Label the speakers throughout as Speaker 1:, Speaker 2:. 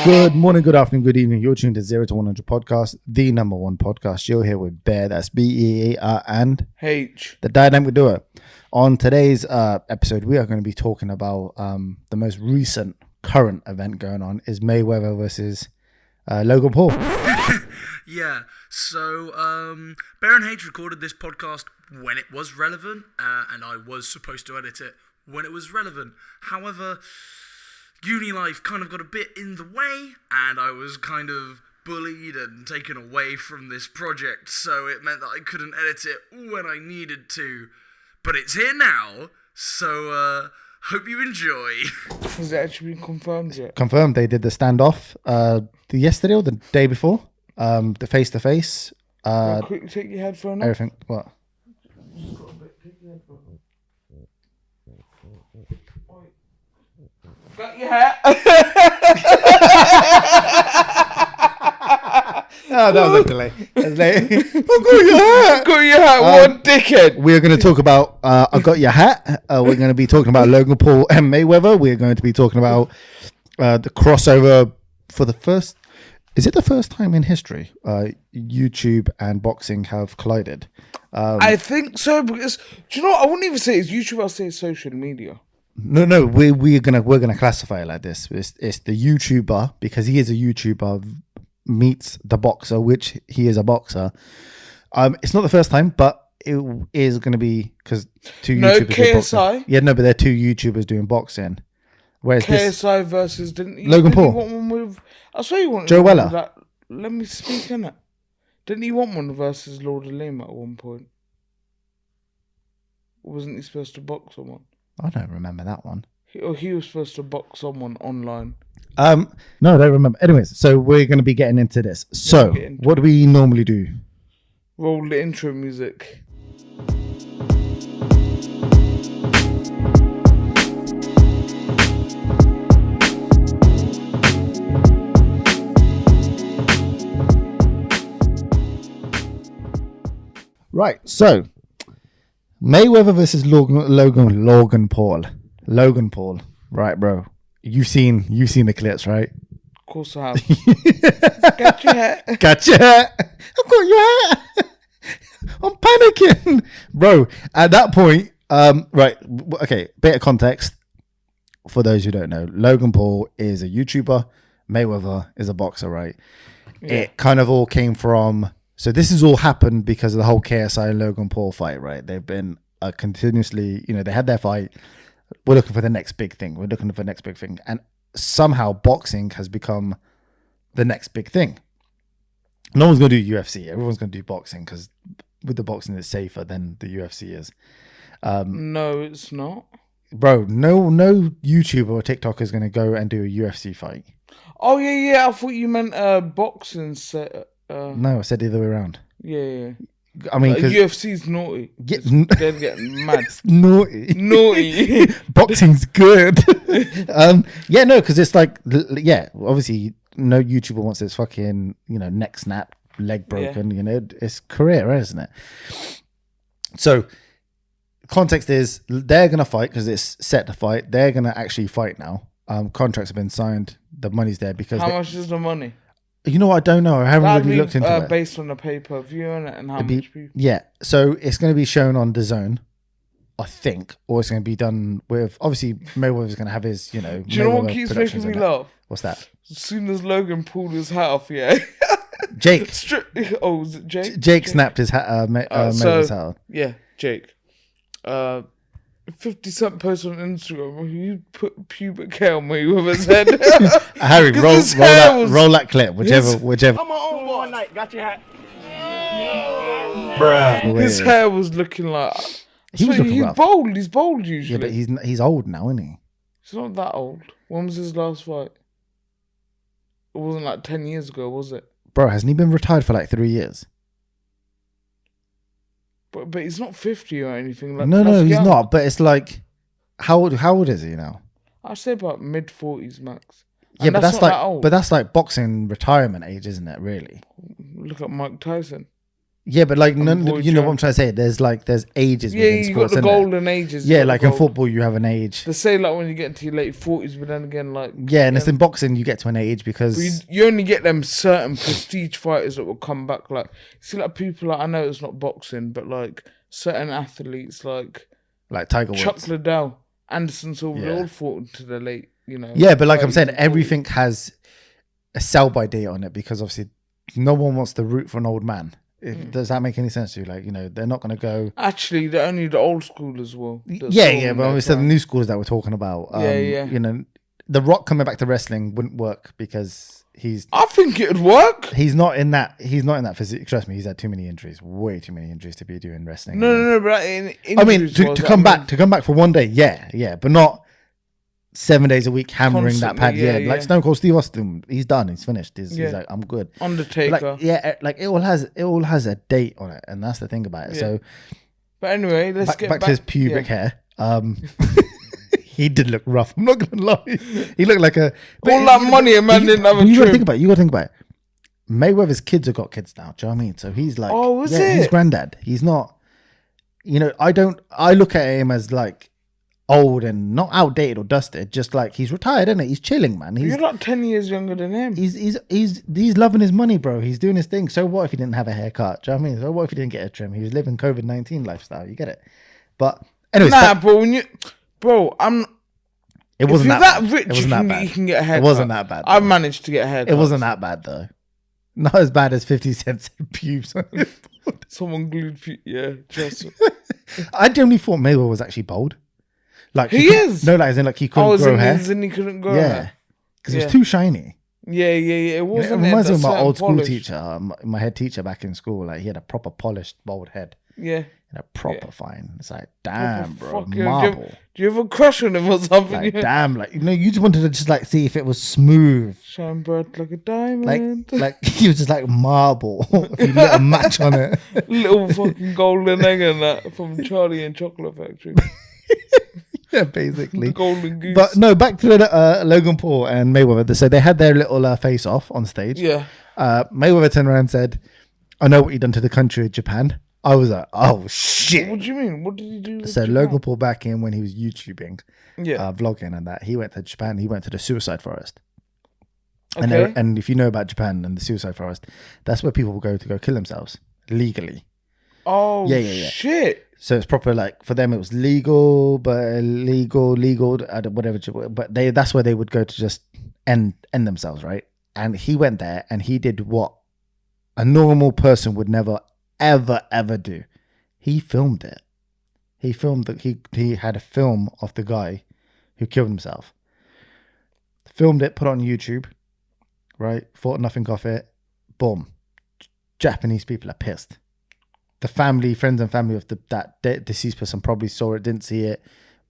Speaker 1: Good morning, good afternoon, good evening. You're tuned to 0 to 100 podcast, the number one podcast. You're here with Bear, that's B-E-A-R, and
Speaker 2: H,
Speaker 1: the dynamic duo. On today's episode, we are going to be talking about the most recent current event going on is Mayweather versus Logan Paul.
Speaker 3: Yeah, so Bear and H recorded this podcast when it was relevant, and I was supposed to edit it when it was relevant. However, uni life kind of got a bit in the way, and I was kind of bullied and taken away from this project, so it meant that I couldn't edit it when I needed to. But it's here now, so hope you enjoy.
Speaker 2: has it actually been confirmed yet?
Speaker 1: Confirmed, they did the standoff yesterday or the day before, the face-to-face.
Speaker 2: Quickly take your headphone off.
Speaker 1: Everything, what?
Speaker 2: Just got a bit, take your headphone off. Got your hat?
Speaker 1: Oh, that was a delay. I've got your hat.
Speaker 2: Got your hat, what dickhead.
Speaker 1: We're going to talk about I Got Your Hat. We're going to be talking about Logan Paul and Mayweather. We're going to be talking about the crossover for the first... Is it the first time in history YouTube and boxing have collided?
Speaker 2: I think so, because, do you know what? I wouldn't even say it's YouTube, I'll say it's social media.
Speaker 1: No, we're gonna classify it like this. It's the YouTuber, because he is a YouTuber, meets the boxer, which he is a boxer. It's not the first time, but it is gonna be because two YouTubers.
Speaker 2: KSI.
Speaker 1: Yeah, no, but they're two YouTubers doing boxing. Whereas
Speaker 2: KSI versus
Speaker 1: Logan Paul.
Speaker 2: Want one with, I swear you want
Speaker 1: Joe
Speaker 2: one
Speaker 1: Weller.
Speaker 2: with that. Let me speak in it. Didn't he want one versus Lord of Lima at one point? Wasn't he supposed to box someone?
Speaker 1: I don't remember that one.
Speaker 2: He was supposed to box someone online.
Speaker 1: No, I don't remember. Anyways, so we're going to be getting into this. So, what do we normally do?
Speaker 2: Roll the intro music.
Speaker 1: Right, so Mayweather versus Logan Paul. Right, bro. You've seen the clips, right?
Speaker 2: Of course I have. Got your hat.
Speaker 1: Got your hat. I've got your hat. I'm panicking. Bro, at that point, right, okay, bit of context for those who don't know. Logan Paul is a YouTuber. Mayweather is a boxer, right? Yeah. It kind of all came from... So this has all happened because of the whole KSI and Logan Paul fight, right? They've been continuously, they had their fight. We're looking for the next big thing. And somehow boxing has become the next big thing. No one's going to do UFC. Everyone's going to do boxing because with the boxing, it's safer than the UFC is.
Speaker 2: No, it's not.
Speaker 1: Bro, no YouTuber or TikToker is going to go and do a UFC fight.
Speaker 2: Oh, yeah. I thought you meant boxing set.
Speaker 1: No, I said the other way around.
Speaker 2: Yeah.
Speaker 1: I mean,
Speaker 2: UFC's naughty.
Speaker 1: Yeah,
Speaker 2: they're getting mad.
Speaker 1: Naughty. Boxing's good. Yeah, no, because it's like, yeah, obviously, no YouTuber wants his fucking, neck snapped, leg broken. Yeah. It's career, isn't it? So, context is they're gonna fight because it's set to fight. They're gonna actually fight now. Contracts have been signed. The money's there because
Speaker 2: how much is the money?
Speaker 1: You know what? I don't know. I haven't really looked into it.
Speaker 2: Based on the pay-per-view and how much people...
Speaker 1: Yeah. So it's going to be shown on DAZN, I think, or it's going to be done with... Obviously, Mayweather's going to have his,
Speaker 2: Do you know what keeps making me laugh?
Speaker 1: What's that?
Speaker 2: As soon as Logan pulled his hat off, yeah.
Speaker 1: Jake.
Speaker 2: Was it Jake?
Speaker 1: Jake snapped his hat, Mayweather's hat off.
Speaker 2: Yeah, Jake. 50 Cent post on Instagram, you put pubic hair on Mayweather's head.
Speaker 1: Harry, roll that clip, whichever.
Speaker 4: I'm my own boy. Night. Got your hat.
Speaker 2: Bruh. His hair was looking like... He's bold. He's bold usually.
Speaker 1: Yeah, but he's old now, isn't he?
Speaker 2: He's not that old. When was his last fight? It wasn't like 10 years ago, was it?
Speaker 1: Bro, hasn't he been retired for like 3 years?
Speaker 2: But he's not 50 or anything. Like,
Speaker 1: no, he's not. But it's like, how old is he now?
Speaker 2: I'd say about mid-40s max.
Speaker 1: Yeah, but that's like boxing retirement age, isn't it? Really?
Speaker 2: Look at Mike Tyson.
Speaker 1: Yeah, but like, none,
Speaker 2: Avoid
Speaker 1: you know
Speaker 2: your-
Speaker 1: what I'm trying to say? There's ages
Speaker 2: Yeah,
Speaker 1: within
Speaker 2: you got
Speaker 1: sports,
Speaker 2: the
Speaker 1: isn't there?
Speaker 2: golden ages. you
Speaker 1: Yeah,
Speaker 2: got
Speaker 1: like
Speaker 2: the
Speaker 1: in
Speaker 2: gold-
Speaker 1: football, you have an age.
Speaker 2: They say like when you get into your late 40s, but then again, like
Speaker 1: Yeah, and it's in boxing, you get to an age
Speaker 2: you,
Speaker 1: because
Speaker 2: you only get them certain prestige fighters that will come back. Like, see, like people like I know it's not boxing, but like certain athletes like
Speaker 1: like Tiger
Speaker 2: Chuck
Speaker 1: Woods.
Speaker 2: Liddell, Anderson Silva, they
Speaker 1: Yeah.
Speaker 2: all fought into the late,
Speaker 1: Yeah, but like I'm
Speaker 2: 30s
Speaker 1: saying,
Speaker 2: and 40s.
Speaker 1: everything has a sell by date on it because obviously no one wants to root for an old man. Does that make any sense to you? Like, they're not going to go.
Speaker 2: Actually, they're only the old schoolers will. that
Speaker 1: Yeah,
Speaker 2: saw
Speaker 1: yeah,
Speaker 2: them
Speaker 1: but
Speaker 2: their
Speaker 1: obviously the
Speaker 2: prime.
Speaker 1: new schools that we're talking about.
Speaker 2: Yeah.
Speaker 1: The Rock coming back to wrestling wouldn't work because
Speaker 2: I think it'd work.
Speaker 1: he's not in that physique. Trust me, he's had too many injuries, way too many injuries to be doing wrestling.
Speaker 2: No, but in
Speaker 1: I mean,
Speaker 2: injuries-wise,
Speaker 1: to come back for one day, yeah, but not 7 days a week hammering that pad.
Speaker 2: Constantly,
Speaker 1: Yeah, like
Speaker 2: yeah.
Speaker 1: Stone Cold Steve Austin, he's done, he's finished. He's
Speaker 2: Yeah.
Speaker 1: like, I'm good. But
Speaker 2: Undertaker.
Speaker 1: like, yeah, like it all has a date on it, and that's the thing about it.
Speaker 2: Yeah.
Speaker 1: So
Speaker 2: But anyway, let's get
Speaker 1: back to his pubic
Speaker 2: yeah.
Speaker 1: hair. He did look rough. I'm not gonna lie. He looked like a
Speaker 2: All that money, a man didn't have a
Speaker 1: You gotta
Speaker 2: trim.
Speaker 1: think about it. Mayweather's kids have got kids now. Do you know what I mean? So he's like,
Speaker 2: Oh, is
Speaker 1: he's
Speaker 2: it?
Speaker 1: granddad. He's not. I look at him as like old and not outdated or dusted. Just like he's retired, isn't it? He's chilling, man. He's
Speaker 2: You're like 10 years younger than him.
Speaker 1: he's loving his money, bro. He's doing his thing. So what if he didn't have a haircut? Do you know what I mean? So what if he didn't get a trim? He was living COVID-19 lifestyle. You get it? But anyways,
Speaker 2: Nah, but when you, bro, I'm.
Speaker 1: it wasn't
Speaker 2: if you're
Speaker 1: that
Speaker 2: that
Speaker 1: bad.
Speaker 2: rich,
Speaker 1: It wasn't that bad.
Speaker 2: you can get a haircut.
Speaker 1: It wasn't that bad.
Speaker 2: I've
Speaker 1: though.
Speaker 2: managed to get a haircut.
Speaker 1: It wasn't that bad though. Not as bad as 50 Cent's pubes.
Speaker 2: Someone glued. Yeah, just.
Speaker 1: I generally thought Mayweather was actually bald. Like
Speaker 2: He
Speaker 1: could-
Speaker 2: is.
Speaker 1: No, like as in like he couldn't grow hair.
Speaker 2: and he couldn't grow
Speaker 1: Yeah,
Speaker 2: hair.
Speaker 1: because it
Speaker 2: Yeah.
Speaker 1: was too shiny.
Speaker 2: Yeah. It
Speaker 1: It
Speaker 2: wasn't.
Speaker 1: reminds me
Speaker 2: that
Speaker 1: of my
Speaker 2: certain
Speaker 1: old school
Speaker 2: polish.
Speaker 1: teacher, my head teacher back in school. Like he had a proper polished bald head,
Speaker 2: Yeah.
Speaker 1: and a proper fine. It's like, damn, bro,
Speaker 2: fucking-
Speaker 1: marble.
Speaker 2: Do you have a crush on him or something?
Speaker 1: Like damn, like you just wanted to just like see if it was smooth.
Speaker 2: Shine bright like a
Speaker 1: Like
Speaker 2: diamond.
Speaker 1: like he was just like marble. If you lit a match on it.
Speaker 2: Little fucking golden egg and that from Charlie and Chocolate Factory.
Speaker 1: Yeah,
Speaker 2: The
Speaker 1: basically.
Speaker 2: golden goose.
Speaker 1: But no, back to Logan Paul and Mayweather. So they had their little face off on stage.
Speaker 2: yeah.
Speaker 1: Mayweather turned around and said, "I know what you've done to the country of Japan." I was like, "Oh shit!"
Speaker 2: What do you mean? What did he do? with
Speaker 1: So
Speaker 2: Japan?
Speaker 1: Logan Paul back in when he was YouTubing,
Speaker 2: Yeah.
Speaker 1: vlogging and that, he went to Japan. He went to the suicide forest.
Speaker 2: Okay.
Speaker 1: And and if you know about Japan and the suicide forest, that's where people go to go kill themselves legally.
Speaker 2: Oh,
Speaker 1: Yeah.
Speaker 2: shit.
Speaker 1: So it's proper, like for them it was legal, but legal, whatever. But that's where they would go to just end themselves, right? And he went there and he did what a normal person would never, ever do. He filmed it. He filmed that he had a film of the guy who killed himself. Filmed it, put it on YouTube, right? Thought nothing of it. Boom. Japanese people are pissed. The friends and family of that deceased person probably saw it, didn't see it,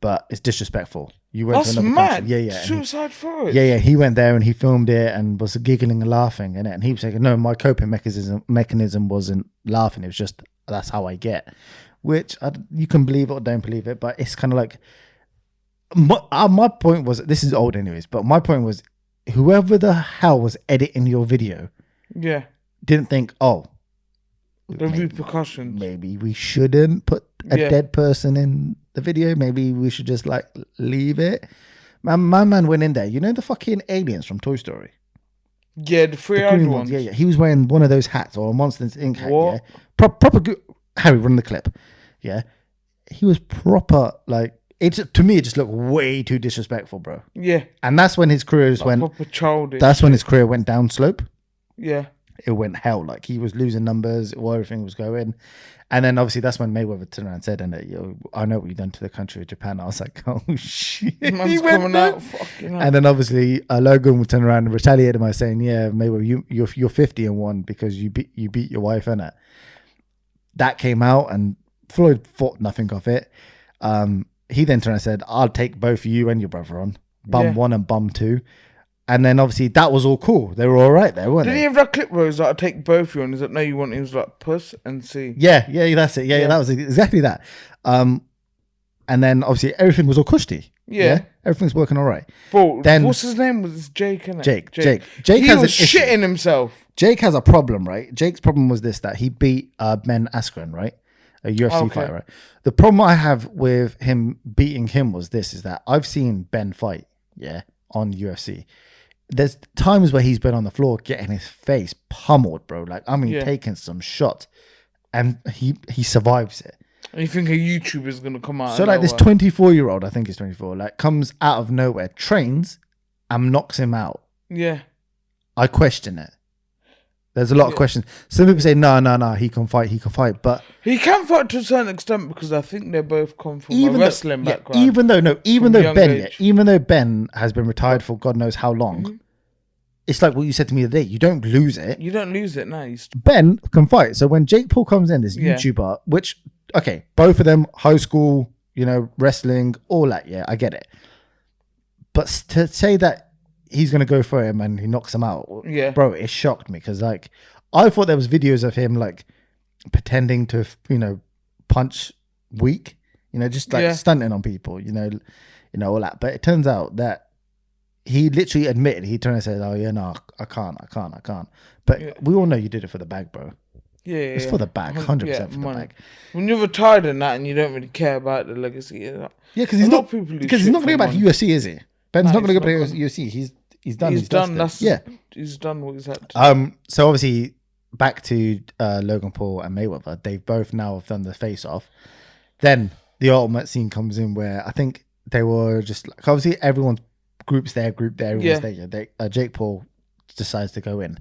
Speaker 1: but it's disrespectful. You went
Speaker 2: That's
Speaker 1: to another
Speaker 2: mad.
Speaker 1: country. Yeah. and
Speaker 2: Suicide forest.
Speaker 1: yeah. He went there and he filmed it and was giggling and laughing in it. And he was saying, "No, my coping mechanism wasn't laughing. It was just that's how I get." Which you can believe it or don't believe it, but it's kind of like my point was, this is old anyways, but my point was, whoever the hell was editing your video
Speaker 2: Yeah.
Speaker 1: didn't think, oh,
Speaker 2: The repercussions.
Speaker 1: maybe we shouldn't put a
Speaker 2: Yeah.
Speaker 1: dead person in the video. Maybe we should just like leave it. My man went in there. You know the fucking aliens from Toy Story?
Speaker 2: Yeah, the
Speaker 1: The
Speaker 2: three-eyed
Speaker 1: green
Speaker 2: ones.
Speaker 1: Yeah. He was wearing one of those hats or a Monsters Inc. hat.
Speaker 2: What?
Speaker 1: Yeah. Proper good. Harry, run the clip. Yeah. He was proper, like, to me, it just looked way too disrespectful, bro.
Speaker 2: Yeah.
Speaker 1: And that's when his career just
Speaker 2: Like
Speaker 1: went,
Speaker 2: proper childish.
Speaker 1: that's when his career went down slope.
Speaker 2: Yeah.
Speaker 1: It went hell. Like he was losing numbers, while everything was going. And then obviously that's when Mayweather turned around and said, "And yo, I know what you've done to the country of Japan." I was like, "Oh shit!"
Speaker 2: Man's
Speaker 1: He went
Speaker 2: coming
Speaker 1: there.
Speaker 2: out. Fucking hell.
Speaker 1: And then obviously Logan would turn around and retaliate by saying, "Yeah, Mayweather, you're 50-1 because you beat your wife, innit?" That came out and Floyd thought nothing of it. He then turned around and said, "I'll take both you and your brother on, bum
Speaker 2: Yeah.
Speaker 1: 1 and bum 2." And then obviously that was all cool. They were all right there, weren't
Speaker 2: Did
Speaker 1: they?
Speaker 2: he have that clip where he was like, "I take both of you," and he's like, "No, you want?" He was like, "Puss and see."
Speaker 1: Yeah, that's it. Yeah,
Speaker 2: Yeah.
Speaker 1: that was exactly that. And then obviously everything was all cushy.
Speaker 2: Yeah.
Speaker 1: Everything's working all right.
Speaker 2: Bro,
Speaker 1: Then-
Speaker 2: what's his name? Was Jake, innit?
Speaker 1: Jake
Speaker 2: He
Speaker 1: has
Speaker 2: was
Speaker 1: an issue.
Speaker 2: shitting himself.
Speaker 1: Jake has a problem, right? Jake's problem was this, that he beat Ben Askren, right? A UFC fighter, right? The problem I have with him beating him was this, is that I've seen Ben fight, on UFC. There's times where he's been on the floor getting his face pummeled, bro. Like, I mean, taking some shots, and he survives it.
Speaker 2: And you think a YouTuber is going to come out?
Speaker 1: So, like, this 24-year-old, I think he's 24, like, comes out of nowhere, trains, and knocks him out.
Speaker 2: Yeah.
Speaker 1: I question it. There's a lot of questions. Some people say, no, he can fight, but
Speaker 2: he can fight to a certain extent because I think they both come from a wrestling background.
Speaker 1: Even though Ben has been retired for God knows how long, it's like what you said to me the other day. You don't lose it.
Speaker 2: You don't lose it now.
Speaker 1: Ben can fight. So when Jake Paul comes in, this YouTuber, which, okay, both of them, high school, wrestling, all that, I get it. But to say that he's going to go for him and he knocks him out, bro, it shocked me because, like, I thought there was videos of him, like, pretending to, punch weak, just like stunting on people, all that. But it turns out that he literally admitted, he turned and said, oh, yeah, no, I can't. But we all know you did it for the bag, bro.
Speaker 2: Yeah,
Speaker 1: it's for the bag, 100% for the bag.
Speaker 2: When you're retired in that and you don't really care about the legacy,
Speaker 1: because he's not going to go back to UFC, is he? Ben's not going to go back to UFC. He's done. He's done.
Speaker 2: He's done what he's had to.
Speaker 1: So obviously, back to Logan Paul and Mayweather. They both now have done the face off. Then the ultimate scene comes in where I think they were just like, obviously everyone's group there, everyone's there. Jake Paul decides to go in,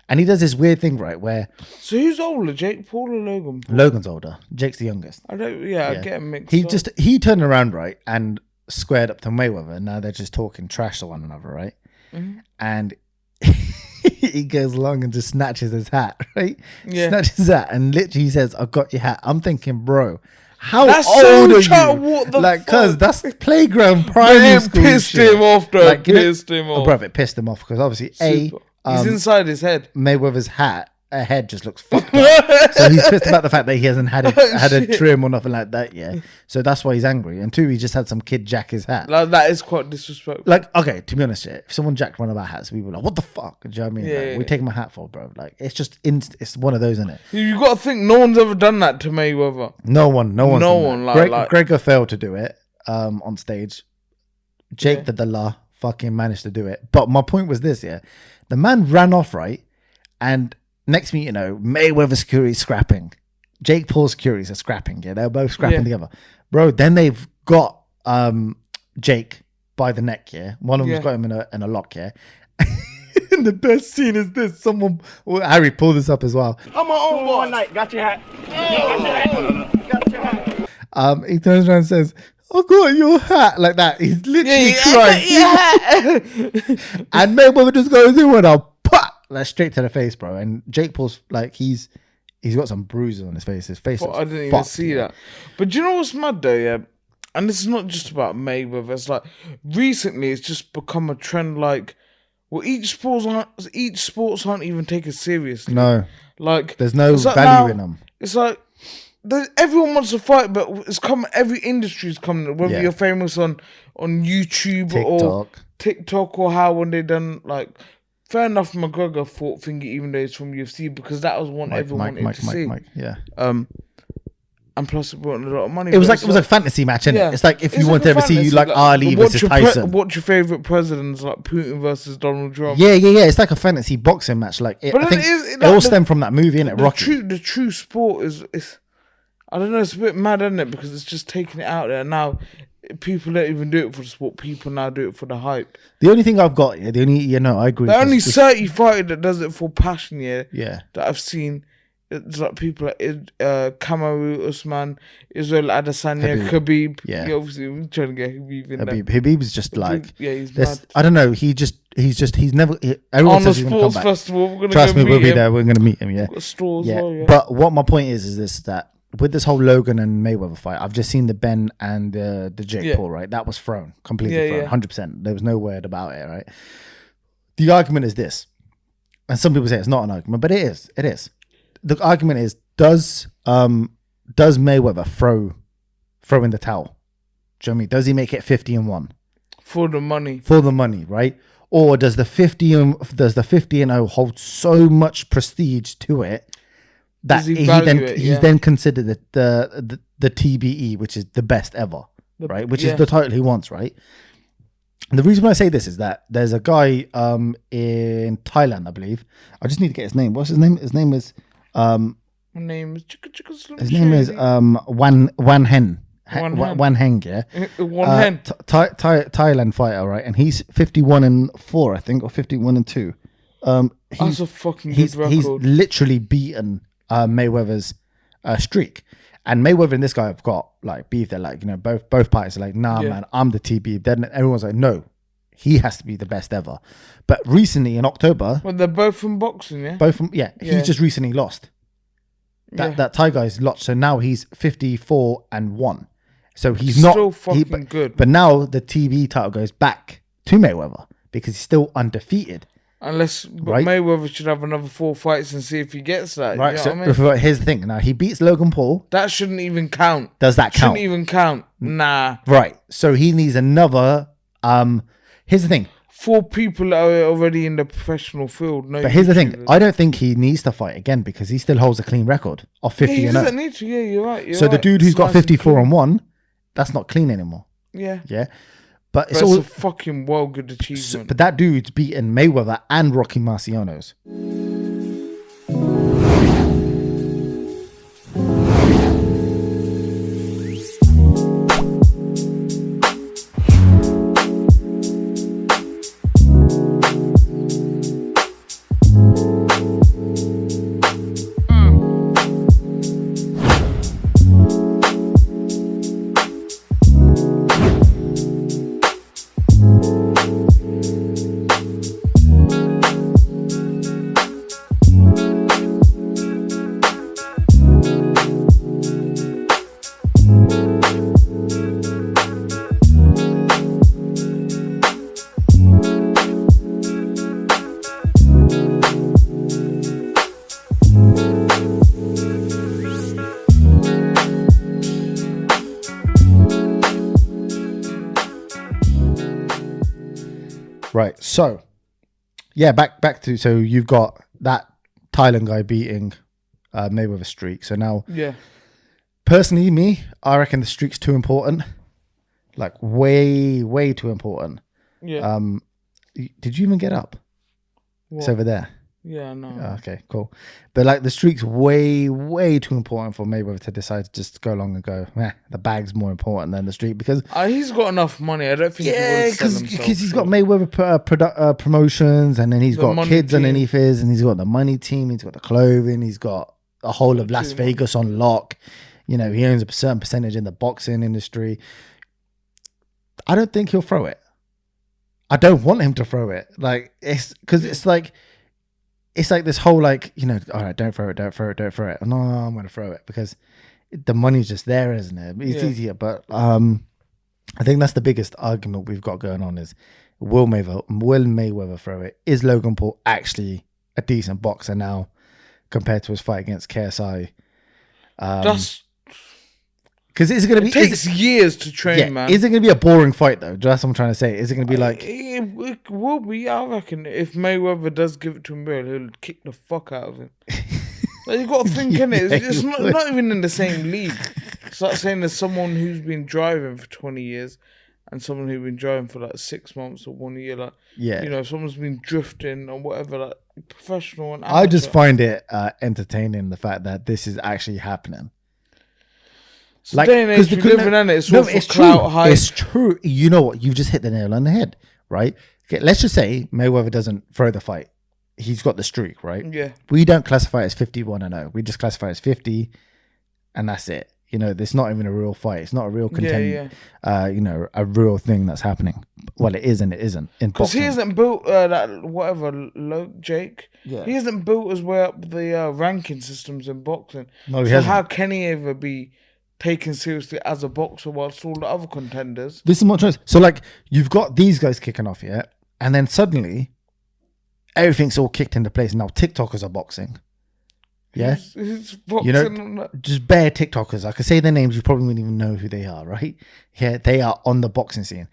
Speaker 1: and he does this weird thing, right? Where
Speaker 2: so who's older, Jake Paul or Logan Paul?
Speaker 1: Logan's older. Jake's the youngest.
Speaker 2: I get him mixed.
Speaker 1: He turned around, right, and squared up to Mayweather. And now they're just talking trash to one another, right? And he goes along and just snatches his hat, right? Yeah. Snatches his hat and literally says, "I've got your hat." I'm thinking, bro, how old are you? Like, cause that's playground primary school
Speaker 2: pissed
Speaker 1: shit.
Speaker 2: Him off, though. Like, pissed him off.
Speaker 1: Bro, it pissed him off because obviously,
Speaker 2: he's inside his head.
Speaker 1: Mayweather's head just looks fucked up. So he's pissed about the fact that he hasn't had a trim or nothing like that. Yeah. So that's why he's angry. And two, he just had some kid jack his hat.
Speaker 2: Like, that is quite disrespectful.
Speaker 1: Like, okay, to be honest, if someone jacked one of our hats, we were like, "What the fuck?" Do you know what I mean? Like, we take my hat for, bro. Like, it's just it's one of those, isn't it?
Speaker 2: You got to think no one's ever done that to Mayweather.
Speaker 1: No one. Gregor failed to do it on stage. Jake did the fucking managed to do it. But my point was this, the man ran off, right? And next minute, Mayweather security scrapping. Jake Paul's securities are scrapping. Yeah, they're both scrapping together. Bro, then they've got Jake by the neck, One of them's got him in a lock, And the best scene is this. Harry, pull this up as well.
Speaker 4: I'm my own boy. Night. Got your hat. Got your hat.
Speaker 1: He turns around and says, "I got your hat," like that. He's literally crying. And Mayweather just goes in with a like straight to the face, bro. And Jake Paul's like he's got some bruises on his face. His face. I didn't even
Speaker 2: see that. But do you know what's mad though? Yeah, and this is not just about Mayweather. It's like recently it's just become a trend. Like, well, each sports aren't even taken seriously.
Speaker 1: No,
Speaker 2: like
Speaker 1: there's no value in them.
Speaker 2: It's like everyone wants to fight, but it's coming. Every industry is coming. Whether you're famous on YouTube or TikTok or how when they done like. Fair enough, McGregor fought Thingy even though he's from UFC because that was one everyone wanted to see. And plus it brought a lot of money.
Speaker 1: It was like a fantasy match, innit? It's like if you want to ever see like Ali versus Tyson.
Speaker 2: What's your favourite presidents like Putin versus Donald Trump?
Speaker 1: Yeah. It's like a fantasy boxing match. Like I think it all stemmed from that movie, innit? Rocky.
Speaker 2: The true sport is I don't know. It's a bit mad, isn't it? Because it's just taking it out there now. People don't even do it for the sport. People now do it for the hype.
Speaker 1: The only thing I've got, I agree.
Speaker 2: The only 30 fighter that does it for passion,
Speaker 1: that
Speaker 2: I've seen, it's like people like Kamaru Usman, Israel Adesanya, Khabib.
Speaker 1: Yeah,
Speaker 2: obviously we're trying to get Khabib in there.
Speaker 1: Habib's just like,
Speaker 2: he's mad.
Speaker 1: I don't know. He's never. Everyone
Speaker 2: on
Speaker 1: says
Speaker 2: the
Speaker 1: he's gonna come
Speaker 2: sports
Speaker 1: back.
Speaker 2: festival. We're gonna
Speaker 1: Trust me, we'll be
Speaker 2: him.
Speaker 1: there. We're gonna meet him. Yeah,
Speaker 2: got stores. Well,
Speaker 1: But what my point is this: that with this whole Logan and Mayweather fight, I've just seen the Ben and the Jake Paul, right? That was completely thrown, 100%. There was no word about it, right? The argument is this, and some people say it's not an argument, but it is. It is. The argument is: does Mayweather throw in the towel? Do you know what I mean? Does he make it 50-1
Speaker 2: for the money?
Speaker 1: For the money, right? or does the 50-0 hold so much prestige to it that he's then considered the TBE, which is the best ever, right? Which is the title he wants, right? And the reason why I say this is that there's a guy in Thailand, I believe. I just need to get his name. What's his name? His name is Wan Hen. Wan Heng, yeah. Thailand fighter, right? And he's 51-4, I think, or 51-2.
Speaker 2: That's a fucking good record.
Speaker 1: He's literally beaten Mayweather's streak. And Mayweather and this guy have got like beef. They're like, both parties are like, nah, man, I'm the TB. Then everyone's like, no, he has to be the best ever. But recently in October,
Speaker 2: well, they're both from boxing, yeah.
Speaker 1: He's just recently lost. That Thai guy's lost, so now he's 54-1. So he's
Speaker 2: still fucking good.
Speaker 1: But now the TB title goes back to Mayweather because he's still undefeated.
Speaker 2: Mayweather should have another 4 fights and see if he gets that.
Speaker 1: Right. So here's the thing. Now he beats Logan Paul.
Speaker 2: That shouldn't even count.
Speaker 1: Does that count?
Speaker 2: Shouldn't even count. Nah.
Speaker 1: Right. So he needs another. Here's the thing.
Speaker 2: 4 people are already in the professional field. No,
Speaker 1: but here's the thing. I don't think he needs to fight again because he still holds a clean record of 50-0.
Speaker 2: He doesn't need to. Yeah, you're right.
Speaker 1: So the dude who's got 54-1, that's not clean anymore.
Speaker 2: Yeah.
Speaker 1: Yeah. But it's
Speaker 2: a fucking well good achievement.
Speaker 1: But that dude's beaten Mayweather and Rocky Marciano's. Right, so back to, so you've got that Thailand guy beating Mayweather streak. So now, personally, I reckon the streak's too important, like way too important.
Speaker 2: Yeah.
Speaker 1: Did you even get up?
Speaker 2: What?
Speaker 1: It's over there.
Speaker 2: Yeah, no.
Speaker 1: Okay, cool. But like the streak's way too important for Mayweather to decide to just go along and go, the bag's more important than the streak because
Speaker 2: he's got enough money. I don't think he would sell himself.
Speaker 1: Because he's got Mayweather promotions, and then he's got kids underneath his, and he's got the money team, he's got the clothing, he's got the whole of Las Vegas on lock. He owns a certain percentage in the boxing industry. I don't think he'll throw it. I don't want him to throw it. Like it's because it's like this whole all right, don't throw it. No, I'm going to throw it because the money's just there, isn't it? It's easier. But I think that's the biggest argument we've got going on is will Mayweather throw it? Is Logan Paul actually a decent boxer now compared to his fight against KSI? Because it
Speaker 2: takes years to train, man.
Speaker 1: Is it going to be a boring fight though? That's what I'm trying to say. Is it going to be like?
Speaker 2: It will be. I reckon if Mayweather does give it to him, he'll kick the fuck out of him. Like, you got to think in it. It's not even in the same league. It's like saying there's someone who's been driving for 20 years and someone who's been driving for like 6 months or 1 year. Like, someone's been drifting or whatever. Like professional and amateur.
Speaker 1: I just find it entertaining the fact that this is actually happening.
Speaker 2: It's like, day and age we live in, it's all for clout hype.
Speaker 1: It's true. You know what? You've just hit the nail on the head, right? Okay, let's just say Mayweather doesn't throw the fight. He's got the streak, right?
Speaker 2: Yeah.
Speaker 1: We don't classify it as 51-0. We just classify it as 50, and that's it. It's not even a real fight. It's not a real contender. A real thing that's happening. Well, it is and it isn't. Because
Speaker 2: he hasn't built Jake. Yeah. He hasn't built his way up the ranking systems in boxing.
Speaker 1: No, he hasn't.
Speaker 2: How can he ever be taken seriously as a boxer whilst all the other contenders?
Speaker 1: This is my choice. So you've got these guys kicking off, yeah, and then suddenly everything's all kicked into place. Now TikTokers are boxing, yeah.
Speaker 2: Who's boxing
Speaker 1: just bare TikTokers. I could say their names, you probably wouldn't even know who they are, right? Yeah, they are on the boxing scene,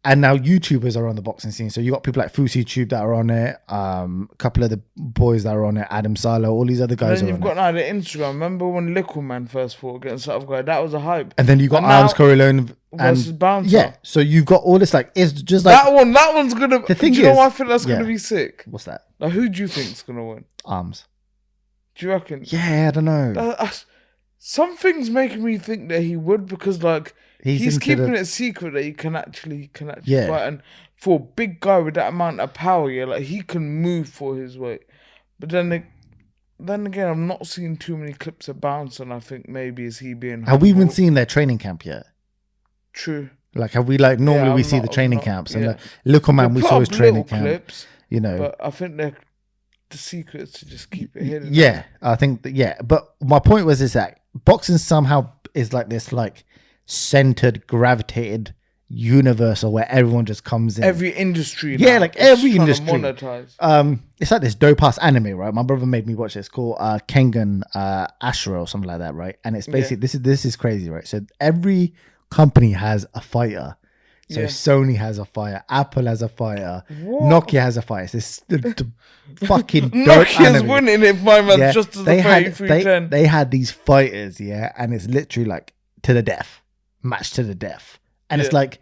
Speaker 1: And now YouTubers are on the boxing scene. So you got people like Fusi Tube that are on it. A couple of the boys that are on it, Adam Salo, all these other guys.
Speaker 2: And then
Speaker 1: are
Speaker 2: you've
Speaker 1: on
Speaker 2: got
Speaker 1: it.
Speaker 2: now the Instagram. Remember when Little Man first fought against that other guy? That was a hype.
Speaker 1: And then you got
Speaker 2: And
Speaker 1: Arms
Speaker 2: now-
Speaker 1: Corleone
Speaker 2: versus
Speaker 1: and
Speaker 2: Bouncer.
Speaker 1: Yeah, so you've got all this like it's just like
Speaker 2: that one's gonna.
Speaker 1: The thing
Speaker 2: do you know
Speaker 1: is-
Speaker 2: why I think that's
Speaker 1: yeah.
Speaker 2: gonna be sick?
Speaker 1: What's that?
Speaker 2: Like, who do you think's gonna win?
Speaker 1: Arms.
Speaker 2: Do you reckon?
Speaker 1: Yeah, I don't know.
Speaker 2: Some things making me think that he would, because like he's
Speaker 1: into
Speaker 2: keeping
Speaker 1: the-
Speaker 2: it secret that he can actually
Speaker 1: Yeah.
Speaker 2: fight, and for a big guy with that amount of power, yeah, like he can move for his weight. But then again, I'm not seeing too many clips of Bounce, and I think maybe is he being
Speaker 1: Have we even
Speaker 2: humble.
Speaker 1: seen their training camp yet?
Speaker 2: True.
Speaker 1: Like, have we like normally
Speaker 2: Yeah,
Speaker 1: we
Speaker 2: I'm
Speaker 1: see
Speaker 2: not-
Speaker 1: the
Speaker 2: I'm
Speaker 1: training
Speaker 2: not-
Speaker 1: camps and
Speaker 2: yeah.
Speaker 1: like Little Man
Speaker 2: They
Speaker 1: we
Speaker 2: put
Speaker 1: saw
Speaker 2: up
Speaker 1: his training
Speaker 2: little
Speaker 1: camp.
Speaker 2: clips,
Speaker 1: You know,
Speaker 2: but I think the secret is to just keep it hidden.
Speaker 1: yeah, I think but my point was is that boxing somehow is like this like centered, gravitated universal where everyone just comes in.
Speaker 2: Every industry,
Speaker 1: Yeah,
Speaker 2: now
Speaker 1: like
Speaker 2: is
Speaker 1: every
Speaker 2: trying to
Speaker 1: industry.
Speaker 2: monetize.
Speaker 1: It's like this dope ass anime, right? My brother made me watch it. It's called Kengan Ashura or something like that, right? And it's basically this is crazy, right? So every company has a fighter. So
Speaker 2: Yeah.
Speaker 1: Sony has a fighter, Apple has a fighter,
Speaker 2: What?
Speaker 1: Nokia has a fighter. It's this the fucking dope
Speaker 2: Nokia's
Speaker 1: anime.
Speaker 2: winning if my man
Speaker 1: Yeah,
Speaker 2: just as
Speaker 1: they
Speaker 2: a
Speaker 1: had
Speaker 2: 3310.
Speaker 1: they had these fighters, yeah, and it's literally like to the death, match to the death, and it's
Speaker 2: Yeah.
Speaker 1: like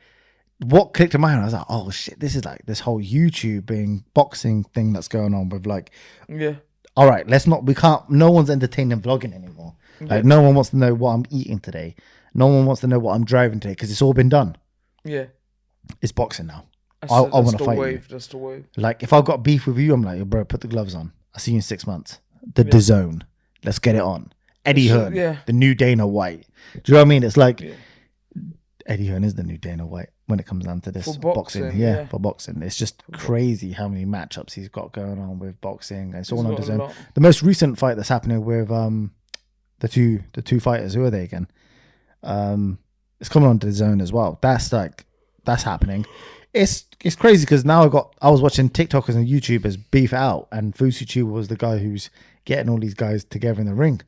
Speaker 1: what clicked in my mind. I was like, oh shit, this is like this whole YouTube being boxing thing that's going on with like,
Speaker 2: Yeah.
Speaker 1: all right, no one's entertaining vlogging anymore. Like no one wants to know what I'm eating today. No one wants to know what I'm driving today because it's all been done.
Speaker 2: Yeah.
Speaker 1: It's boxing now. I
Speaker 2: That's
Speaker 1: want to
Speaker 2: the
Speaker 1: fight
Speaker 2: wave.
Speaker 1: you.
Speaker 2: That's the wave.
Speaker 1: Like if I've got beef with you, I'm like, yo, bro, put the gloves on. I'll see you in 6 months. The zone. Let's get it on. Eddie
Speaker 2: So,
Speaker 1: Hearn,
Speaker 2: yeah.
Speaker 1: the new Dana White. Do you know what I mean? It's like
Speaker 2: Yeah.
Speaker 1: Eddie Hearn is the new Dana White when it comes down to this
Speaker 2: For boxing,
Speaker 1: Yeah,
Speaker 2: yeah.
Speaker 1: for boxing. It's just crazy how many matchups he's got going on with boxing. And it's all
Speaker 2: He's
Speaker 1: on
Speaker 2: got
Speaker 1: the
Speaker 2: a
Speaker 1: zone.
Speaker 2: lot.
Speaker 1: The most recent fight that's happening with the two fighters. Who are they again? It's coming on to the zone as well. That's happening. It's crazy because now I was watching TikTokers and YouTubers beef out, and Fusi Tube was the guy who's getting all these guys together in the ring.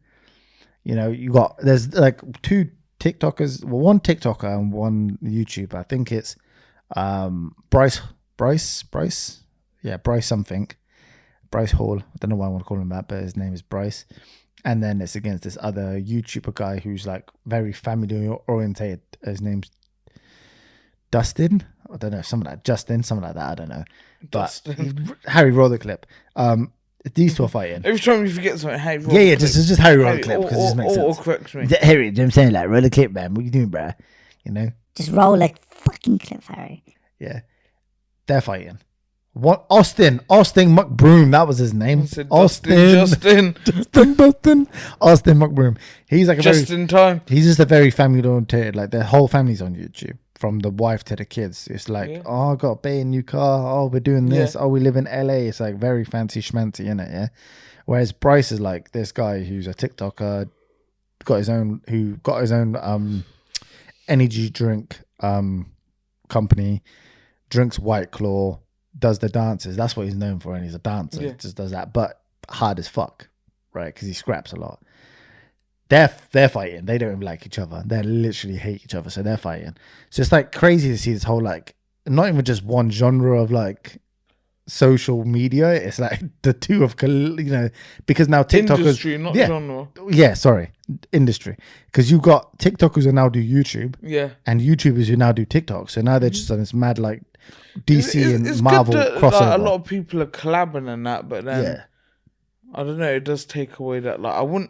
Speaker 1: You know, there's like two TikTokers, well, one TikToker and one YouTuber. I think it's Bryce, something, Bryce Hall. I don't know why I want to call him that, but his name is Bryce. And then it's against this other YouTuber guy who's like very family orientated. His name's Dustin. I don't know, Justin, something like that. I don't know. But Harry, roll the clip. These two are fighting.
Speaker 2: Every time you forget something, hey,
Speaker 1: Yeah, just Harry roll the clip because it just makes sense.
Speaker 2: Correct me.
Speaker 1: Harry, you know what I'm saying? Like, roll the clip, man. What you doing, bruh? You know?
Speaker 5: Just roll a fucking clip, Harry.
Speaker 1: Yeah. They're fighting. What? Austin McBroom, that was his name.
Speaker 2: Justin.
Speaker 1: Austin McBroom. He's like
Speaker 2: Just in time.
Speaker 1: he's just a very family oriented, like their whole family's on YouTube. From the wife to the kids. It's like, oh, I got to buy a new car. Oh, we're doing this. Oh, we live in LA. It's like very fancy schmancy, innit? Yeah. Whereas Bryce is like this guy who's a TikToker, got his own energy drink company, drinks White Claw, does the dances. That's what he's known for, and he's a dancer.
Speaker 2: Yeah.
Speaker 1: Just does that, but hard as fuck, right? Because he scraps a lot. They're fighting. They don't even like each other. They literally hate each other. So they're fighting. So it's like crazy to see this whole like not even just one genre of like social media. It's like the two of because now TikTokers
Speaker 2: Industry, not genre.
Speaker 1: Yeah, sorry, industry. Because you've got TikTokers who now do YouTube.
Speaker 2: Yeah.
Speaker 1: And YouTubers who now do TikTok. So now they're just on this mad like DC and Marvel
Speaker 2: good that,
Speaker 1: crossover.
Speaker 2: Like, a lot of people are collabing and that, but then I don't know. It does take away that. Like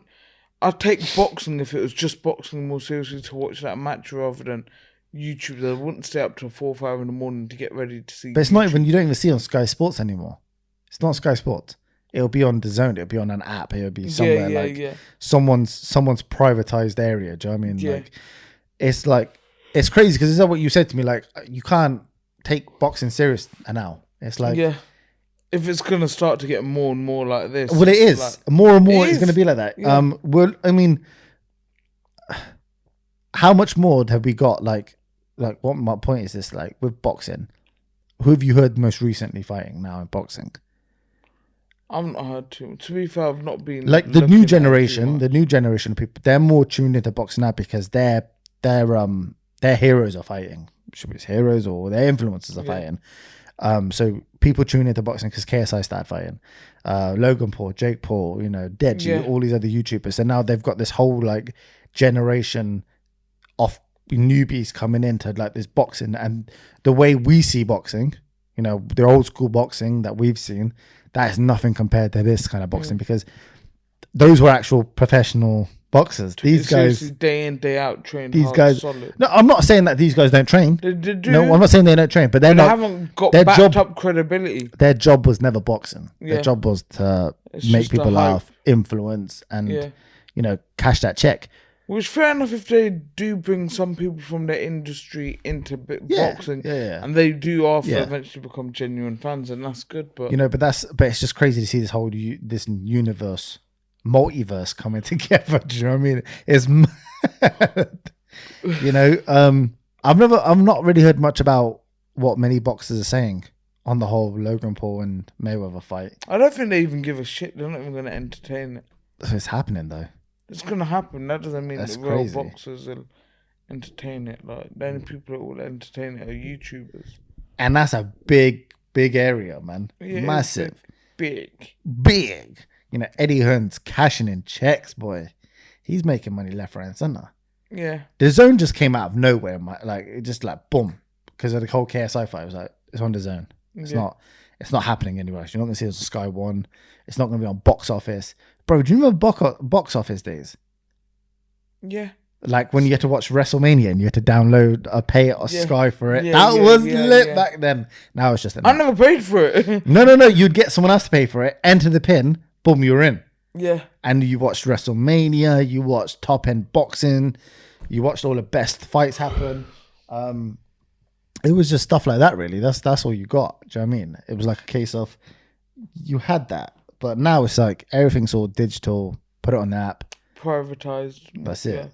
Speaker 2: I'd take boxing if it was just boxing more seriously to watch that match rather than YouTube. I wouldn't stay up till 4 or 5 in the morning to get ready to see.
Speaker 1: But it's not even, you don't even see it on Sky Sports anymore. It's not Sky Sports. It'll be on the zone. It'll be on an app. It'll be somewhere someone's privatized area. Do you know what I mean?
Speaker 2: Yeah.
Speaker 1: It's crazy because it's like what you said to me. Like you can't take boxing serious now. It's like
Speaker 2: if it's gonna start to get more and more like this,
Speaker 1: well, it is
Speaker 2: like,
Speaker 1: more and more. It's gonna be like that.
Speaker 2: Yeah.
Speaker 1: Well, I mean, how much more have we got? Like what my point is this? Like with boxing, who have you heard most recently fighting now in boxing?
Speaker 2: I've not heard too much. To be fair, I've not been
Speaker 1: like the new generation. The new generation of people, they're more tuned into boxing now because their heroes are fighting. should be his heroes or their influencers are fighting. So people tune into boxing because KSI started fighting. Logan Paul, Jake Paul, Deji, all these other YouTubers. So now they've got this whole like generation of newbies coming into like this boxing, and the way we see boxing, the old school boxing that we've seen, that is nothing compared to this kind of boxing because those were actual professional boxers. These guys,
Speaker 2: day in day out, trained.
Speaker 1: These
Speaker 2: hard,
Speaker 1: guys,
Speaker 2: solid.
Speaker 1: No, I'm not saying that these guys don't train.
Speaker 2: They do.
Speaker 1: No, I'm not saying they don't train, but they
Speaker 2: haven't got backed up credibility.
Speaker 1: Their job was never boxing. Their job was to make people laugh, influence, and cash that check.
Speaker 2: Which fair enough if they do bring some people from their industry into boxing, and they do eventually become genuine fans, and that's good. But
Speaker 1: but it's just crazy to see this whole this multiverse coming together. Do you know what I mean? It's I've not really heard much about what many boxers are saying on the whole Logan Paul and Mayweather fight.
Speaker 2: I don't think they even give a shit. They're not even going to entertain it.
Speaker 1: So it's happening though.
Speaker 2: It's going to happen. That doesn't mean
Speaker 1: That's
Speaker 2: that real
Speaker 1: crazy.
Speaker 2: boxers will entertain it. Like the only people that will entertain it are YouTubers.
Speaker 1: And that's a big area, man.
Speaker 2: Yeah,
Speaker 1: Massive.
Speaker 2: Big.
Speaker 1: Eddie Hearn's cashing in checks, boy. He's making money left, right, and center.
Speaker 2: Yeah.
Speaker 1: The Zone just came out of nowhere, it just like boom, because of the whole KSI fight. It was like it's on the Zone. It's not happening anywhere else. You're not gonna see it on Sky One. It's not gonna be on Box Office, bro. Do you remember Box Office days?
Speaker 2: Yeah.
Speaker 1: Like when you had to watch WrestleMania and you had to download pay a Sky for it. That was lit back then. Now it's just
Speaker 2: I never paid for it.
Speaker 1: No. You'd get someone else to pay for it. Enter the pin. Boom, you're in.
Speaker 2: Yeah.
Speaker 1: And you watched WrestleMania, you watched top end boxing, you watched all the best fights happen. It was just stuff like that, really. That's all you got. Do you know what I mean? It was like a case of you had that, but now it's like everything's all digital. Put it on the app.
Speaker 2: Privatized.
Speaker 1: That's it.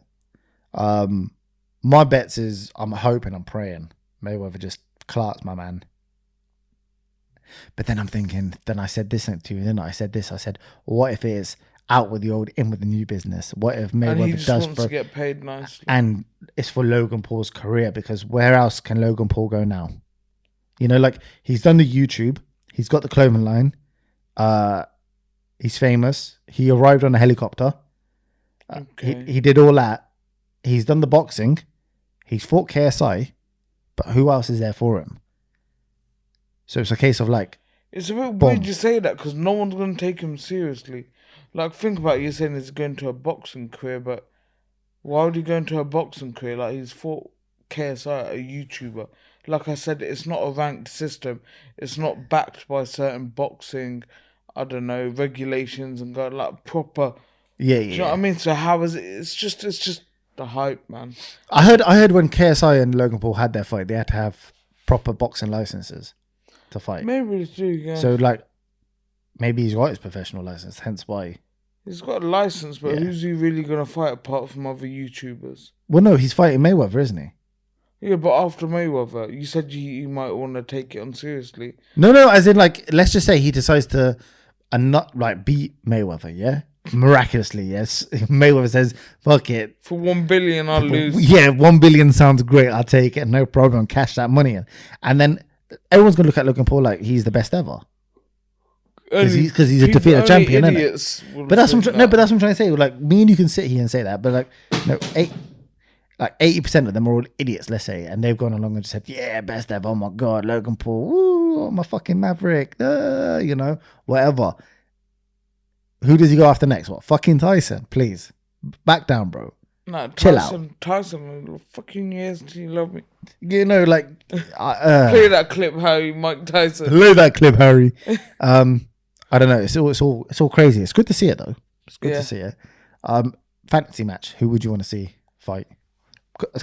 Speaker 1: My bets is I'm hoping, I'm praying Mayweather just clarks my man. But then I'm thinking, then I said this to you, then I said, what if it is out with the old, in with the new business? What if Mayweather
Speaker 2: and he just wants to get paid nicely?
Speaker 1: And it's for Logan Paul's career, because where else can Logan Paul go now? Like he's done the YouTube, he's got the clothing line, he's famous, he arrived on a helicopter, he did all that, he's done the boxing, he's fought KSI, but who else is there for him? So it's a case of like...
Speaker 2: It's a bit weird you say that because no one's going to take him seriously. Like, think about it, you're saying he's going to a boxing career, but why would he go into a boxing career? Like, he's fought KSI, a YouTuber. Like I said, it's not a ranked system. It's not backed by certain boxing, I don't know, regulations and got like proper...
Speaker 1: Yeah.
Speaker 2: Do you know what I mean? So how is it? It's just the hype, man.
Speaker 1: I heard when KSI and Logan Paul had their fight, they had to have proper boxing licenses to fight.
Speaker 2: Maybe they do, yeah.
Speaker 1: So like, maybe he's got his professional license, hence why.
Speaker 2: He's got a license, but who's he really going to fight apart from other YouTubers?
Speaker 1: Well, no, he's fighting Mayweather, isn't he?
Speaker 2: Yeah, but after Mayweather, you said you might want to take it on seriously.
Speaker 1: No, as in like, let's just say he decides to not like beat Mayweather, yeah? Miraculously, yes. Mayweather says, fuck it.
Speaker 2: For 1 billion, I'll lose.
Speaker 1: Yeah, 1 billion sounds great. I'll take it. No problem. Cash that money in. And then everyone's going to look at Logan Paul like he's the best ever. Because he's a defeated champion, isn't it? But that's what I'm trying to say. Like, me and you can sit here and say that, but like, no, 80% of them are all idiots, let's say, and they've gone along and just said, yeah, best ever. Oh my God, Logan Paul. Woo, my fucking Maverick. Whatever. Who does he go after next? What? Fucking Tyson, please. Back down, bro.
Speaker 2: Nah,
Speaker 1: chill out.
Speaker 2: Tyson, fucking years until you love me.
Speaker 1: Play
Speaker 2: that clip, Harry, Mike Tyson.
Speaker 1: Play that clip, Harry. I don't know. It's all crazy. It's good to see it though. It's good to see it. Fantasy match. Who would you want to see fight?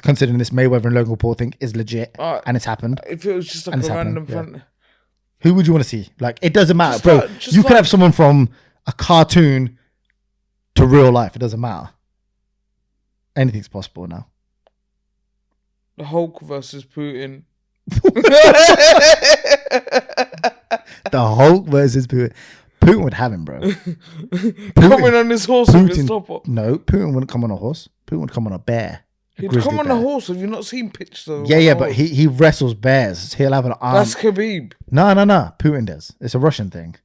Speaker 1: Considering this Mayweather and Logan Paul thing is legit and it's happened.
Speaker 2: If it was just like a random fan.
Speaker 1: Who would you want to see? Like, it doesn't matter, bro. You could have someone from a cartoon to real life. It doesn't matter. Anything's possible now.
Speaker 2: The Hulk versus Putin.
Speaker 1: The Hulk versus Putin. Putin would have him, bro.
Speaker 2: Coming on this horse with his top up.
Speaker 1: No, Putin wouldn't come on a horse. Putin would come on a bear.
Speaker 2: He'd come on a horse. Have you not seen pictures of him?
Speaker 1: Yeah, but he wrestles bears. He'll have an arm.
Speaker 2: That's Khabib.
Speaker 1: No. Putin does. It's a Russian thing.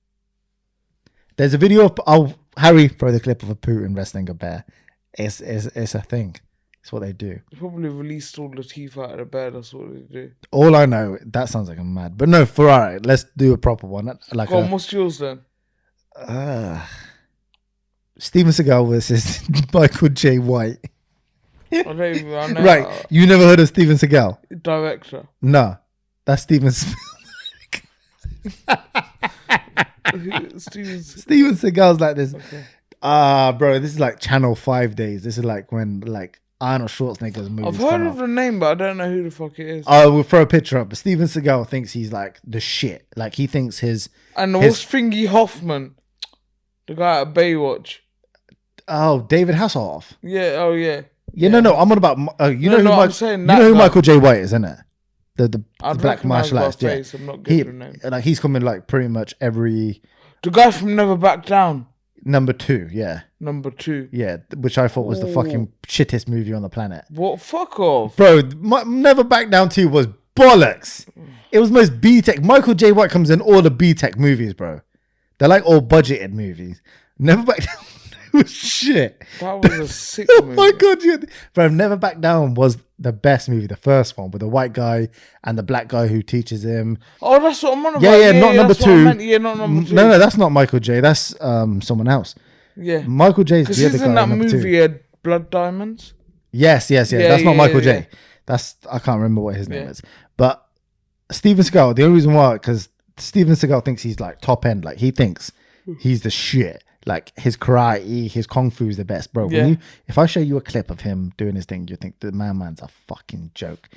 Speaker 1: There's a video of Harry throw the clip of a Putin wrestling a bear. It's a thing. It's what they do.
Speaker 2: They probably released all the teeth out of the bear. That's what they do.
Speaker 1: All I know, that sounds like I'm mad. But no, all right, let's do a proper one. Like
Speaker 2: Go on, what's yours then?
Speaker 1: Steven Seagal versus Michael J. White.
Speaker 2: I know
Speaker 1: Right, you never heard of Steven Seagal?
Speaker 2: Director.
Speaker 1: No, that's Steven Steven Seagal's like this.
Speaker 2: Okay.
Speaker 1: Bro, this is like Channel 5 days. This is like when like Arnold Schwarzenegger's movies
Speaker 2: I've heard of the name, but I don't know who the fuck it is.
Speaker 1: We'll throw a picture up. But Steven Seagal thinks he's like the shit. Like he thinks
Speaker 2: And what's Thingy Hoffman? The guy at Baywatch.
Speaker 1: Oh, David Hasselhoff.
Speaker 2: Yeah, oh yeah.
Speaker 1: Yeah, no. I'm on about. You know who Michael J. White is, isn't it? The black martial artist. Yeah,
Speaker 2: I'm not good with name.
Speaker 1: Like he's coming like pretty much every.
Speaker 2: The guy from Never Back Down.
Speaker 1: Number 2, yeah.
Speaker 2: Number 2.
Speaker 1: Yeah, which I thought was the fucking shittest movie on the planet.
Speaker 2: What? Fuck off.
Speaker 1: Bro, Never Back Down 2 was bollocks. It was most B-Tech. Michael J. White comes in all the B-Tech movies, bro. They're like all budgeted movies. Never Back Down was shit.
Speaker 2: That was a sick
Speaker 1: Oh
Speaker 2: movie.
Speaker 1: my God. Bro, Never Back Down was the best movie, the first one, with the white guy and the black guy who teaches him.
Speaker 2: Oh, that's what I'm on about.
Speaker 1: Yeah, not number 2.
Speaker 2: Yeah, not number 2.
Speaker 1: No, that's not Michael J. That's someone else.
Speaker 2: Yeah.
Speaker 1: Michael J's the other guy.
Speaker 2: Because in that
Speaker 1: number
Speaker 2: movie
Speaker 1: 2.
Speaker 2: had Blood Diamonds.
Speaker 1: Yes. That's not Michael J.
Speaker 2: Yeah.
Speaker 1: That's I can't remember what his name is. But Steven Seagal, the only reason why, because Steven Seagal thinks he's like top end. Like he thinks he's the shit. Like his karate, his kung fu is the best, bro.
Speaker 2: Yeah.
Speaker 1: If I show you a clip of him doing his thing, you think the man's a fucking joke.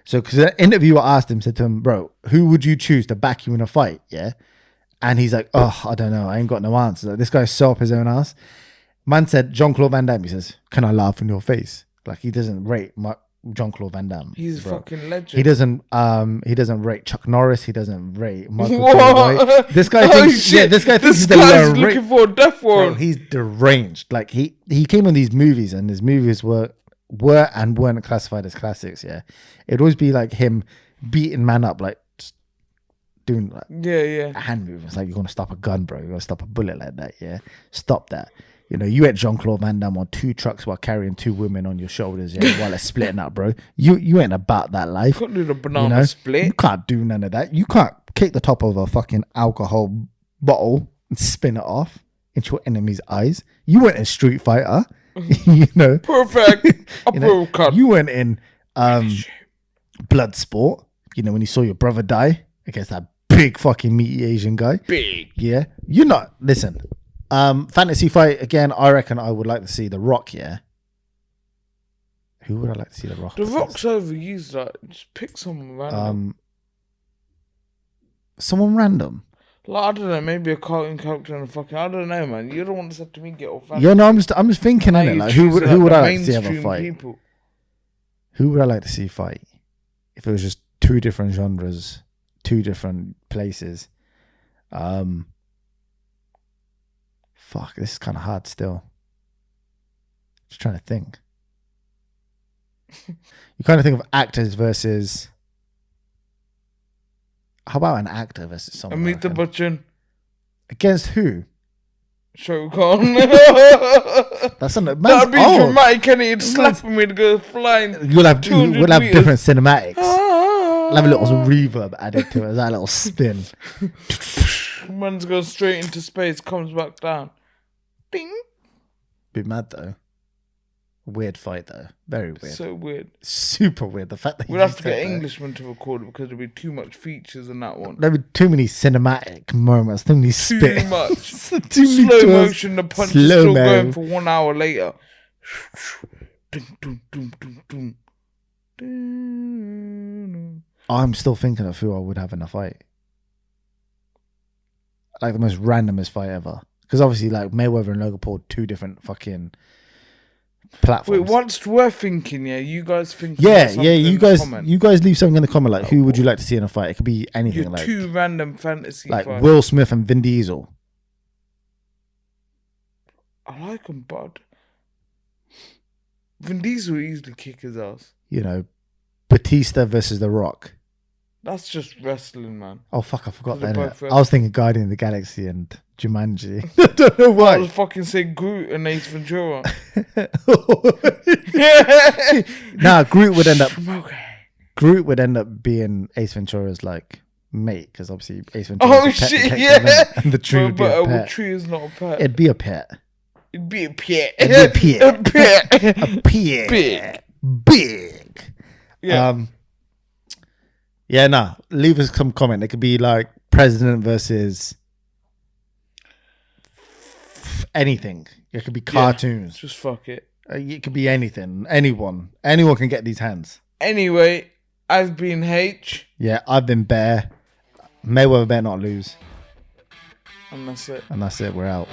Speaker 1: So, because the interviewer asked him, said to him, bro, who would you choose to back you in a fight? Yeah. And he's like, oh, I don't know. I ain't got no answer. Like, this guy's so up his own ass. Man said, Jean-Claude Van Damme. He says, can I laugh in your face? Like, he doesn't rate Jean-Claude Van Damme.
Speaker 2: He's a fucking legend.
Speaker 1: He doesn't rate Chuck Norris. He doesn't rate Michael J. White. This guy thinks, this guy thinks he's
Speaker 2: looking for a death warrant.
Speaker 1: Bro, he's deranged. Like he came on these movies, and his movies were and weren't classified as classics. Yeah, it'd always be like him beating man up, like doing like hand movements. Like you're gonna stop a gun, bro. You're gonna stop a bullet like that. Yeah, stop that. You know, you had Jean-Claude Van Damme on 2 trucks while carrying 2 women on your shoulders, yeah, while they're splitting up, bro. You ain't about that life.
Speaker 2: You can't do the banana split.
Speaker 1: You can't do none of that. You can't kick the top of a fucking alcohol bottle and spin it off into your enemy's eyes. You weren't in Street Fighter, you know.
Speaker 2: Perfect. Uppercut.
Speaker 1: You weren't in Bloodsport, you know, when you saw your brother die against that big fucking meaty Asian guy.
Speaker 2: Big.
Speaker 1: Yeah. You're not, listen. Fantasy fight again. I reckon I would like to see The Rock. Yeah, who would I like to see The Rock?
Speaker 2: The Rock's overused. Like, just pick someone random.
Speaker 1: Someone random.
Speaker 2: Like I don't know, maybe a cartoon character and a fucking. I don't know, man. You don't want to say to me get off.
Speaker 1: Yeah, no, I'm just thinking, innit? Like who would I like to see have a fight?
Speaker 2: People.
Speaker 1: Who would I like to see fight? If it was just 2 different genres, 2 different places. Fuck, this is kind of hard still. Just trying to think. You kind of think of actors versus. How about an actor versus someone?
Speaker 2: Amitabh Bachchan.
Speaker 1: Against who?
Speaker 2: Shah Khan.
Speaker 1: That's not.
Speaker 2: That'd be dramatic, and he'd slap me to go flying.
Speaker 1: We'll have different cinematics. We'll have a little reverb added to it. That little spin.
Speaker 2: Man's goes straight into space, comes back down. Ding.
Speaker 1: Be mad though. Weird fight though. Very weird.
Speaker 2: So weird.
Speaker 1: Super weird. The fact that
Speaker 2: we'd have to get Englishmen to record it because there'd be too much features in that one.
Speaker 1: There'd be too many cinematic moments. Too many spit.
Speaker 2: Too much.
Speaker 1: Too many
Speaker 2: slow motion. The punch is still going for 1 hour later.
Speaker 1: I'm still thinking of who I would have in a fight. Like the most randomest fight ever. Because obviously, like Mayweather and Logan Paul, 2 different fucking platforms.
Speaker 2: Wait, what's worth thinking? Yeah, you guys think?
Speaker 1: Yeah. You guys leave something in the comment. Like, who would you like to see in a fight? It could be anything.
Speaker 2: Your
Speaker 1: like
Speaker 2: 2 random fantasy.
Speaker 1: Like
Speaker 2: fights.
Speaker 1: Will Smith and Vin Diesel.
Speaker 2: I like them, bud. Vin Diesel will easily kick his ass.
Speaker 1: You know, Batista versus The Rock.
Speaker 2: That's just wrestling, man.
Speaker 1: Oh fuck! I forgot
Speaker 2: They're
Speaker 1: that.
Speaker 2: both
Speaker 1: I was thinking Guardian of the Galaxy and Jumanji. I don't know
Speaker 2: I
Speaker 1: why.
Speaker 2: was fucking saying Groot and Ace Ventura.
Speaker 1: Nah, Groot would end up.
Speaker 2: Okay.
Speaker 1: Groot would end up being Ace Ventura's like mate, because obviously Ace Ventura.
Speaker 2: Oh shit! Yeah.
Speaker 1: And the tree would be a pet.
Speaker 2: Tree is not a pet.
Speaker 1: It'd be a pet.
Speaker 2: It'd be a pet.
Speaker 1: It'd be a
Speaker 2: A pet.
Speaker 1: A pet.
Speaker 2: Big.
Speaker 1: Big.
Speaker 2: Yeah.
Speaker 1: Yeah, nah. Leave us some comment. It could be like president versus anything. It could be cartoons.
Speaker 2: Just fuck it.
Speaker 1: It could be anything. Anyone can get these hands.
Speaker 2: Anyway, I've been H.
Speaker 1: Yeah, I've been Bear. Mayweather better not lose.
Speaker 2: And that's it.
Speaker 1: And that's it. We're out.